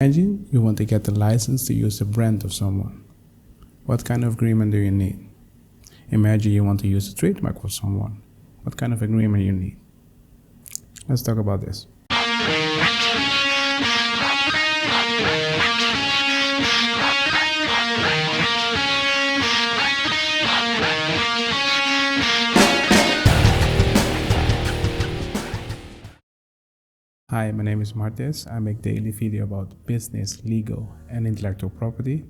Imagine you want to get the license to use the brand of someone. What kind of agreement do you need? Imagine you want to use a trademark for someone. What kind of agreement you need? Let's talk about this. Hi, my name is Martisz. I make daily video about business, legal, and intellectual property.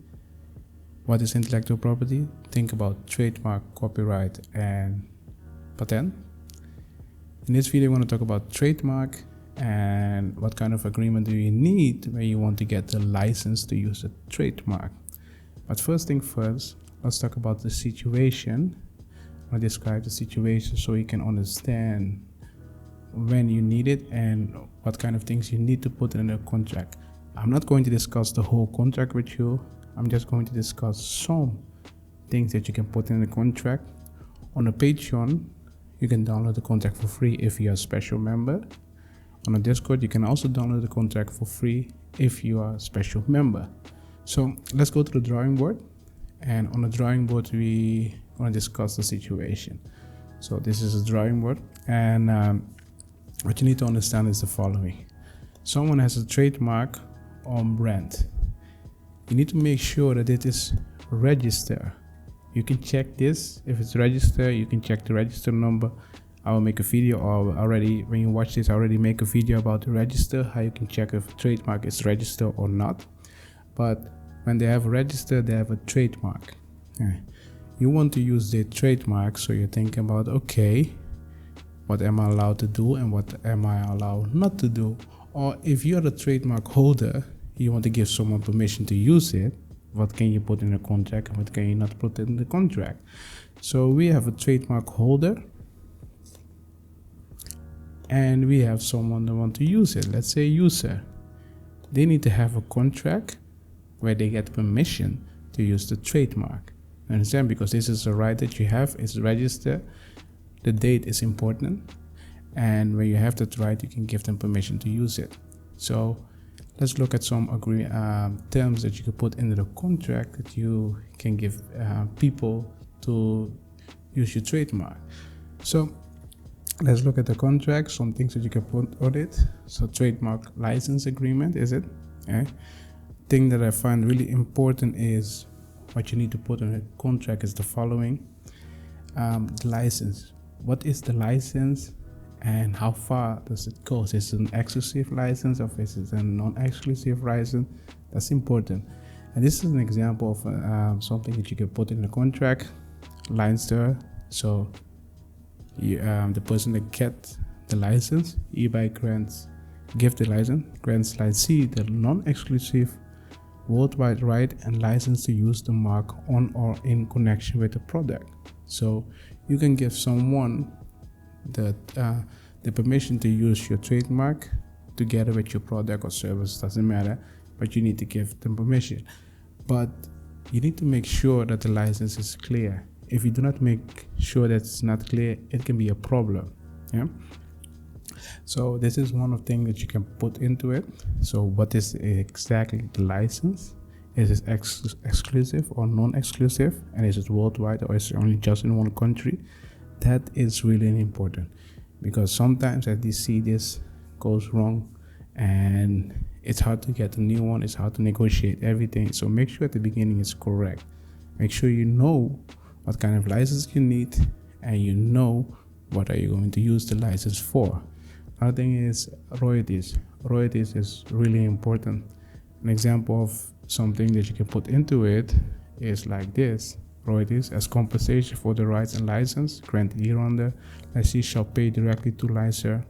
What is intellectual property? Think about trademark, copyright, and patent. In this video, I want to talk about trademark and what kind of agreement do you need when you want to get the license to use a trademark. But first thing first, let's talk about the situation. I'll describe the situation so you can understand when you need it and what kind of things you need to put in a contract. I'm not going to discuss the whole contract with you. I'm just going to discuss some things that you can put in the contract. On a Patreon, you can download the contract for free if you're a special member. On a Discord, you can also download the contract for free if you are a special member. So let's go to the drawing board. And on the drawing board, we want to discuss the situation. So this is a drawing board, and what you need to understand is the following. Someone has a trademark on brand. You need to make sure that it is registered. You can check this. If it's registered, you can check the register number. I will make a video, or already when you watch this, I already make a video about the register, how you can check if a trademark is registered or not. But when they have registered, they have a trademark. You want to use the trademark, so you're thinking about, okay, what am I allowed to do and what am I allowed not to do? Or if you're the trademark holder, you want to give someone permission to use it, what can you put in the contract and what can you not put in the contract? So we have a trademark holder and we have someone that want to use it. Let's say a user. They need to have a contract where they get permission to use the trademark. Understand? Because this is a right that you have, it's registered. The date is important, and when you have that right, you can give them permission to use it. So let's look at some terms that you can put into the contract that you can give people to use your trademark. So let's look at the contract, some things that you can put on it. So trademark license agreement, is it? Thing that I find really important is what you need to put on a contract is the following. The license. What is the license and how far does it go? Is it an exclusive license or is it a non-exclusive license? That's important. And this is an example of something that you can put in the contract. Lines there. So the person that gets the license, eBay give the license, grants licensee the non-exclusive worldwide right and license to use the mark on or in connection with the product. So you can give someone the permission to use your trademark together with your product or service, doesn't matter, but you need to give them permission. But you need to make sure that the license is clear. If you do not make sure that it's not clear, it can be a problem. So this is one of the things that you can put into it. So what is exactly the license? Is it exclusive or non-exclusive? And is it worldwide or is it only just in one country? That is really important, because sometimes as you see this goes wrong and it's hard to get a new one, it's hard to negotiate everything. So make sure at the beginning it's correct. Make sure you know what kind of license you need and you know what are you going to use the license for. Another thing is royalties. Royalties is really important. An example of something that you can put into it is like this. Royalties as compensation for the rights and license granted hereunder, licensee shall pay directly to licensor.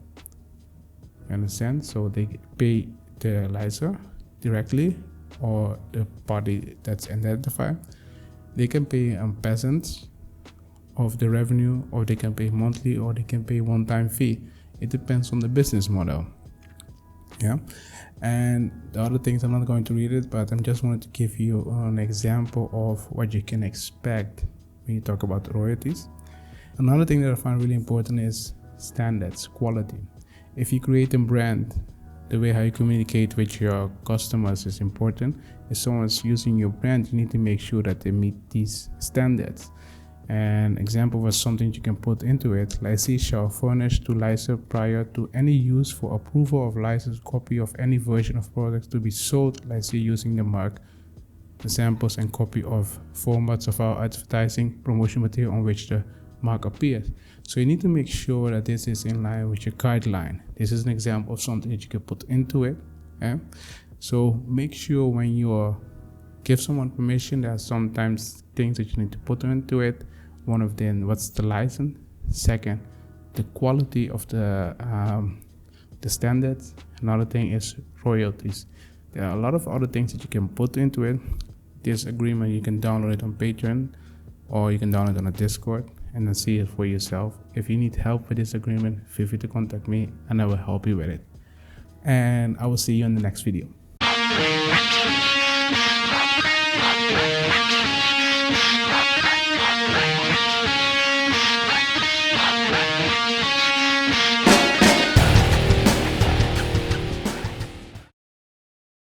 You understand? So they pay the licensor directly or the party that's identified. They can pay peasants of the revenue, or they can pay monthly, or they can pay one-time fee. It depends on the business model. And the other things, I'm not going to read it, but I'm just wanted to give you an example of what you can expect when you talk about royalties. Another thing that I find really important is standards, quality. If you create a brand The way how you communicate with your customers is important. If someone's using your brand, you need to make sure that they meet these standards. An example was something you can put into it. Licensee shall furnish to licensor prior to any use for approval of license copy of any version of products to be sold, licensee using the mark, the samples and copy of formats of our advertising promotion material on which the mark appears. So you need to make sure that this is in line with your guideline. This is an example of something that you can put into it. So make sure when you give someone permission, there are sometimes things that you need to put into it. One of them, what's the license? Second, the quality of the standards. Another thing is royalties. There are a lot of other things that you can put into it. This agreement, you can download it on Patreon or you can download it on a Discord and then see it for yourself. If you need help with this agreement, feel free to contact me and I will help you with it. And I will see you in the next video.